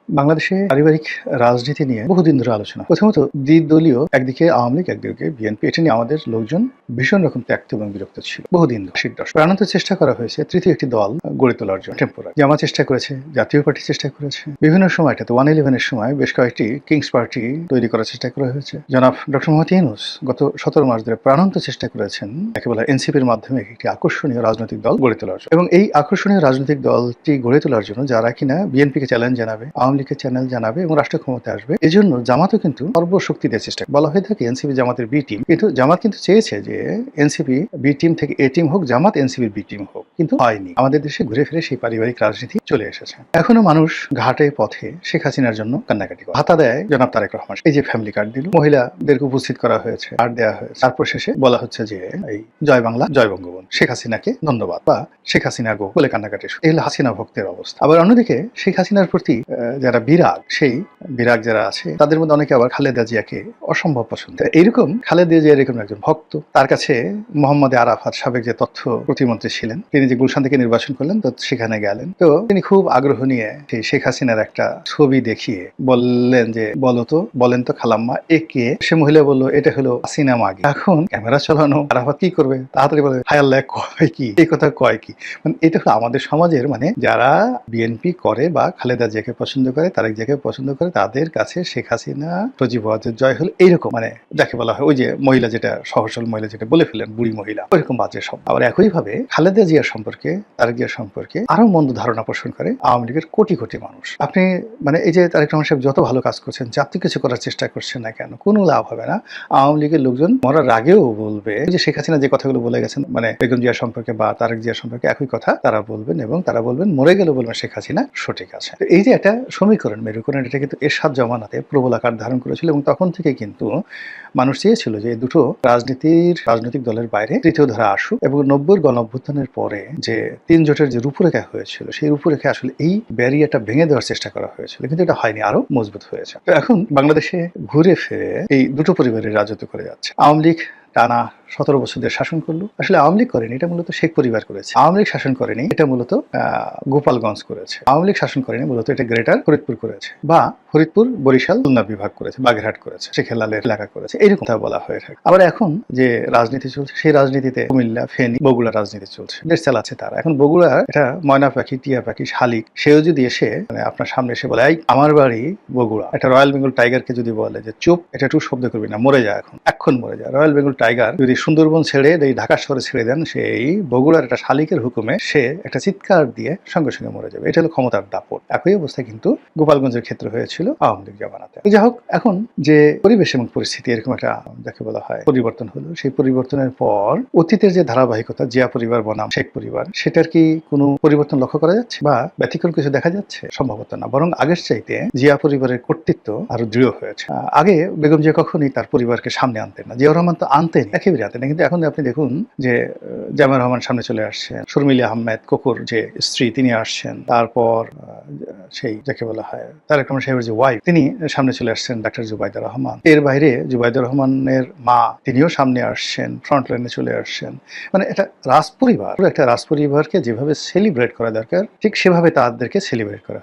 বাংলাদেশে পারিবারিক রাজনীতি নিয়ে বহুদিন ধরে আলোচনা। প্রথমত দ্বিদলীয়, একদিকে আওয়ামী লীগ, একদিকে বিএনপি। এটা নিয়ে আমাদের লোকজন ভীষণ রকম ত্যক্ত এবং বিরক্ত ছিল বহুদিন ধরে। ৮০ দশক প্রাণান্ত চেষ্টা করা হয়েছে তৃতীয় একটি দল গড়ে তোলার জন্য। টেম্পোরারি জামাত চেষ্টা করেছে, জাতীয় পার্টি চেষ্টা করেছে, বিভিন্ন সময়টাতে 111-এর সময় বেশ কয়েকটি কিংস পার্টি তৈরি করার চেষ্টা করা হয়েছে। জনাব ডক্টর মোহাম্মদ ইউনূস গত ১৭ মাস ধরে প্রাণান্ত চেষ্টা করেছেন একেবারে এনসিপির মাধ্যমে একটি আকর্ষণীয় রাজনৈতিক দল গড়ে তোলার জন্য। এবং এই আকর্ষণীয় রাজনৈতিক দলটি গড়ে তোলার জন্য যারা কিনা বিএনপিকে চ্যালেঞ্জ জানাবে, আওয়ামী লীগকে চ্যালেঞ্জ জানাবে এবং রাষ্ট্র ক্ষমতায় আসবে, এজন্য জামাতও কিন্তু সর্বশক্তি দিয়ে চেষ্টা বলা হয়ে থাকে এনসিপি জামাতের বি টিম। কিন্তু জামাত কিন্তু চেয়েছে যে এনসিপি বি টিম থেকে এ টিম হোক, জামাত এনসিপির বি টিম হোক, কিন্তু হয়নি। আমাদের দেশে ঘুরে ফিরে সেই পারিবারিক রাজনীতি চলে এসেছে। এখনো মানুষ ঘাটে পথে শেখ হাসিনার জন্য কান্নাকাটি করে। ভাতা দেয় জনাব তারেক রহমান, এই যে ফ্যামিলি কার্ড দিল, মহিলাদেরকে উপস্থিত করা হয়েছে, কার্ড দেওয়া হয়েছে, তারপর শেষে বলা হচ্ছে যে এই জয় বাংলা, জয় বঙ্গবন্ধু, শেখ হাসিনাকে ধন্যবাদ বা শেখ হাসিনা গো বলে কান্নাকাটি। এই হলো হাসিনা ভক্তের অবস্থা। আবার অন্যদিকে শেখ হাসিনার প্রতি যারা বিরাগ, সেই বিরাগ যারা আছে তাদের মধ্যে অনেকে আবার খালেদা জিয়াকে অসম্ভব পছন্দ। এইরকম খালেদা জিয়া এরকম একজন ভক্ত। তার কাছে মোহাম্মদ আরাফাত, সাবেক যে তথ্য প্রতিমন্ত্রী ছিলেন, তিনি যে গুলশান থেকে নির্বাচন করলেন, তো সেখানে গেলেন। তো তিনি খুব আগ্রহ নিয়ে সেই শেখ হাসিনার একটা ছবি দেখিয়ে বললেন যে বলেন তো খালাম্মা একে। সে মহিলা বলল এটা হলো হাসিনা মাগি। এখন ক্যামেরা চালানো, আরাফাত কি করবে, তাড়াতাড়ি বলে হায় আল্লাহ কয় কি, এই কথা কয় কি। মানে এটা হলো আমাদের সমাজের, মানে যারা বিএনপি করে বা খালেদা জিয়াকে পছন্দ করে, তারেক জিয়াকে পছন্দ করে, তাদের কাছে শেখ হাসিনা সজীবদের জয় হলো এইরকম, মানে যাকে বলা হয় ওই যে মহিলা যেটা সহসল মহিলা যেটা বলে ফেলেন, বুড়ি মহিলা, ওইরকম বাজে সব। আবার একইভাবে খালেদা জিয়ার সম্পর্কে, তারেক জিয়ার সম্পর্কে আরো মন্দ ধারণা পোষণ করে আওয়ামী লীগের কোটি কোটি মানুষ। আপনি মানে এই যে তারেক রহমান সাহেব যত ভালো কাজ করছেন, যত কিছু করার চেষ্টা করছেন না কেন, কোনো লাভ হবে না। আওয়ামী লীগের লোকজন মরার আগেও বলবে যে শেখ হাসিনা যে কথাগুলো বলে গেছেন, মানে বেগম জিয়া সম্পর্কে বা তারেক জিয়া সম্পর্কে একই কথা তারা বলবেন, এবং তারা বলবেন মরে গেলেও বলবেন শেখ হাসিনা সঠিক আছে। এই যে একটা সমীকরণ, মেরুকরণ, এটা কিন্তু এরশাদ জমানাতে প্রবল আকার ধারণ করেছিল, এবং তখন থেকে কিন্তু মানুষ চেয়েছিল যে এই দুটো রাজনৈতিক দলের বাইরে তৃতীয় ধারা আসুক, এবং ৯০-র গণঅভ্যুত্থানের পরে যে ৩ জোটের যে রূপরেখা হয়েছিল, সেই রূপরেখা আসলে এই ব্যারিয়ারটা ভেঙে দেওয়ার চেষ্টা করা হয়েছিল, কিন্তু এটা হয়নি, আরো মজবুত হয়েছে। তো এখন বাংলাদেশে ঘুরে ফিরে এই দুটো পরিবারের রাজত্ব করে যাচ্ছে। আওয়ামী লীগ টানা ১৭ বছর ধরে শাসন করলো। আসলে আওয়ামী লীগ করেনি, এটা মূলত শেখ পরিবার করেছে। আওয়ামী লীগ শাসন করেনি, এটা মূলত গোপালগঞ্জ করেছে। আওয়ামী লীগ শাসন করেনি, মূলত এটা গ্রেটার ফরিদপুর করেছে, বা ফরিদপুর, বরিশাল, খুলনা বিভাগ করেছে, বাগেরহাট করেছে, শেখেলালের এলাকা করেছে, এরকম কথা বলা হয়ে থাকে। আবার এখন যে রাজনীতি চলছে, সেই রাজনীতিতে কুমিল্লা, ফেনী, বগুড়া রাজনীতি চলছে, দেশ চালাচ্ছে তারা। এখন বগুড়ার এটা ময়না পাখি, টিয়া পাখি, শালিক, সেও যদি এসে মানে আপনার সামনে এসে বলে এই আমার বাড়ি বগুড়া, একটা রয়্যাল বেঙ্গল টাইগারকে যদি বলে যে চুপ, এটা একটু শব্দ করবি না, মরে যায়, এখন মরে যায়। রয়্যাল বেঙ্গল টাইগার যদি সুন্দরবন ছেড়ে এই ঢাকা শহরে ছেড়ে দেন, সেই বগুড়ার একটা শালিকের হুকুমে সে একটা চিৎকার দিয়ে সঙ্গে সঙ্গে মরে যাবে। এটা হলো ক্ষমতার দাপট। একই অবস্থা কিন্তু গোপালগঞ্জের ক্ষেত্রে হয়েছিল আওয়ামী লীগ জামানাতে। যাই হোক, এখন যে পরিবেশ এবং পরিস্থিতি এরকম একটা যাকে বলা হয় পরিবর্তন হলো, সেই পরিবর্তনের পর অতীতের যে ধারাবাহিকতা, জিয়া পরিবার বনাম শেখ পরিবার, সেটার কি কোনো পরিবর্তন লক্ষ্য করা যাচ্ছে বা ব্যতিক্রম কিছু দেখা যাচ্ছে? সম্ভবত না, বরং আগের চাইতে জিয়া পরিবারের কর্তৃত্ব আরো দৃঢ় হয়েছে। আগে বেগম জিয়া কখনোই তার পরিবারকে সামনে আনতেন না, জিয়াউর রহমান তো আনতেন, একেবারে আনতেন না, কিন্তু এখন আপনি দেখুন যে জামাল রহমান সামনে চলে আসছেন, শর্মিলা আহমেদ কোকর যে স্ত্রী তিনি আসছেন, তারপর সেই যাকে বলা হয় তারেক রহমান সাহেবের যে ওয়াইফ, তিনি সামনে চলে আসছেন, ডাক্তার জুবাইদা রহমান। এর বাইরে জুবাইদা রহমানের মা, তিনিও সামনে আসছেন, ফ্রন্ট লাইনে চলে আসছেন। মানে এটা রাজপরিবার, একটা রাজপরিবারকে যেভাবে সেলিব্রেট করা দরকার, ঠিক সেভাবে তাদেরকে সেলিব্রেট করা